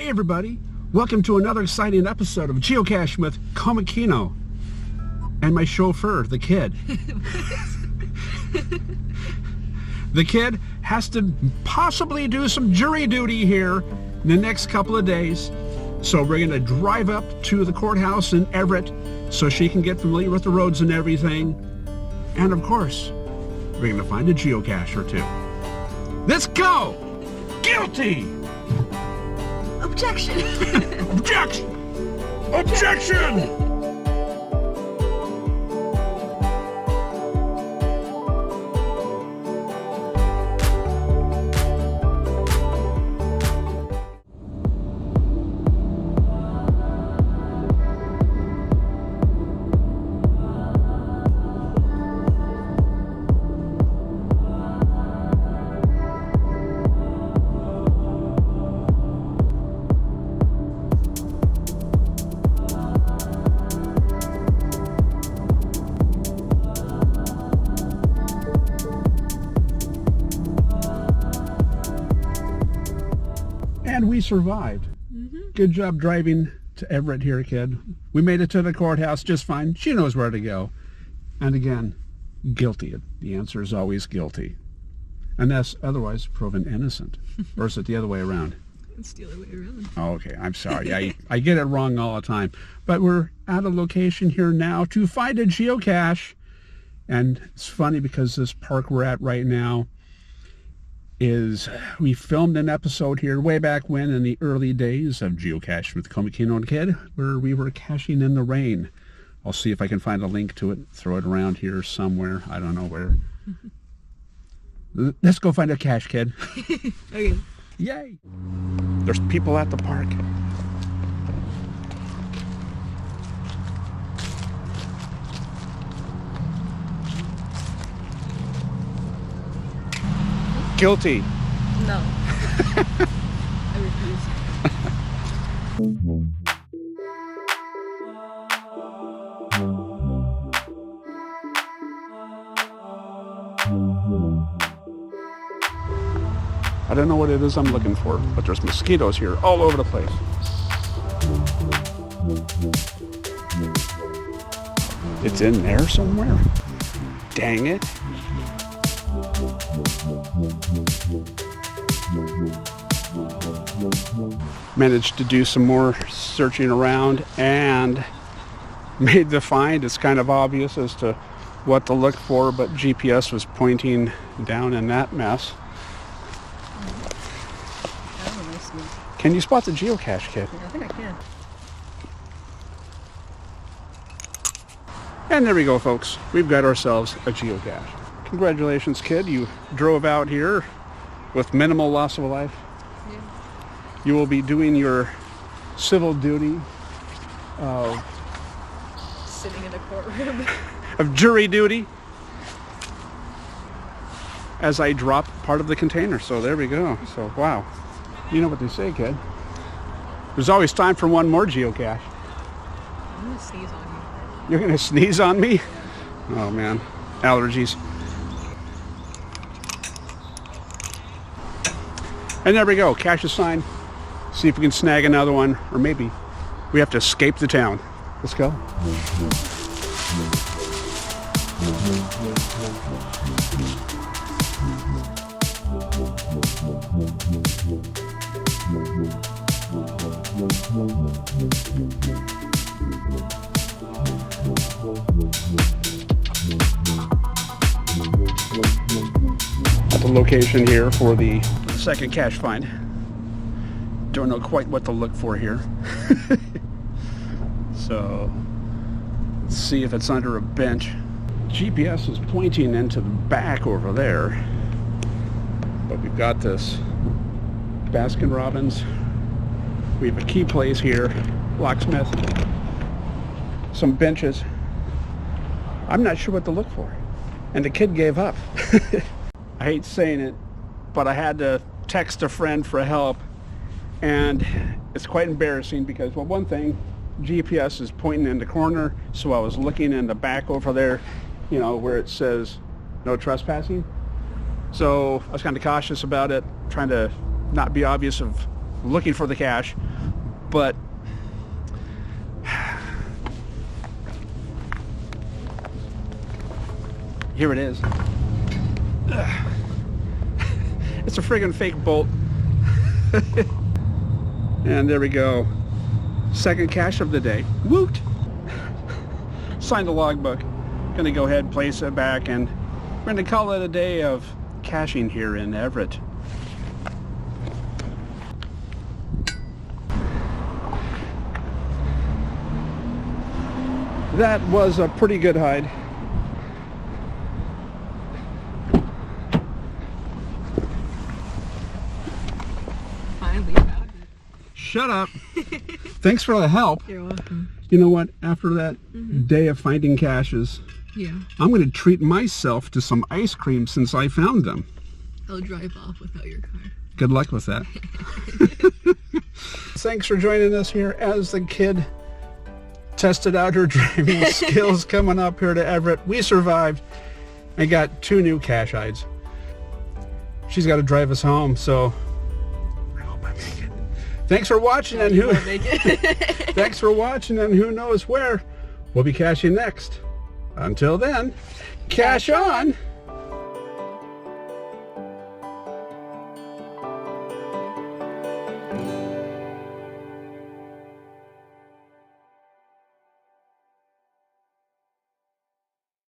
Hey everybody, welcome to another exciting episode of Geocaching with Komikino and my chauffeur, The Kid. The Kid has to possibly do some jury duty here in the next couple of days. So we're going to drive up to the courthouse in Everett so she can get familiar with the roads and everything. And of course, we're going to find a geocache or two. Let's go! Guilty! Objection! Objection! Objection! And we survived. Good job driving to Everett here, Kid. We made it to the courthouse just fine. She knows where to go. And again, guilty. The answer is always guilty. Unless otherwise proven innocent. Or is it the other way around? It's the other way around. Oh, okay, I'm sorry. I get it wrong all the time. But we're at a location here now to find a geocache. And it's funny because this park we're at right now is, we filmed an episode here way back when in the early days of Geocaching with Komikino and The Kid, where we were caching in the rain. I'll see if I can find a link to it, throw it around here somewhere. I don't know where. Let's go find a cache, Kid. Okay. Yay! There's people at the park. Guilty. No. I refuse. I don't know what it is I'm looking for, but there's mosquitoes here all over the place. It's in there somewhere. Dang it. Managed to do some more searching around and made the find. It's kind of obvious as to what to look for, but GPS was pointing down in that mess. Can you spot the geocache, Kid? I think I can. And there we go, folks. We've got ourselves a geocache. Congratulations, Kid. You drove out here with minimal loss of life. Yeah. You will be doing your civil duty of Sitting in a courtroom. of jury duty as I drop part of the container. So there we go. So, wow. You know what they say, Kid. There's always time for one more geocache. I'm gonna sneeze on you. You're going to sneeze on me? Oh, man. Allergies. And there we go. Cache a sign. See if we can snag another one. Or maybe we have to escape the town. Let's go. At the location here for the second cache find. Don't know quite what to look for here. So let's see if it's under a bench. GPS is pointing into the back over there, but we've got this Baskin Robbins. We have a key place here, locksmith, some benches. I'm not sure what to look for. And the kid gave up. I hate saying it, but I had to text a friend for help, and it's quite embarrassing because, well, one thing, GPS is pointing in the corner, so I was looking in the back over there, you know, where it says no trespassing. So I was kind of cautious about it, trying to not be obvious of looking for the cache. But here it is. Ugh. It's a friggin' fake bolt. And there we go. Second cache of the day. Woot! Signed the logbook. Gonna go ahead and place it back, and we're gonna call it a day of caching here in Everett. That was a pretty good hide. Finally found it. Shut up. Thanks for the help. You're welcome. You know what? After that day of finding caches, Yeah. I'm going to treat myself to some ice cream since I found them. I'll drive off without your car. Good luck with that. Thanks for joining us here as the kid tested out her driving skills coming up here to Everett. We survived. I got 2 new cache hides. She's got to drive us home, so I hope I make it. Thanks for watching, and who thanks for watching, and who knows where we'll be caching next. Until then, cache on.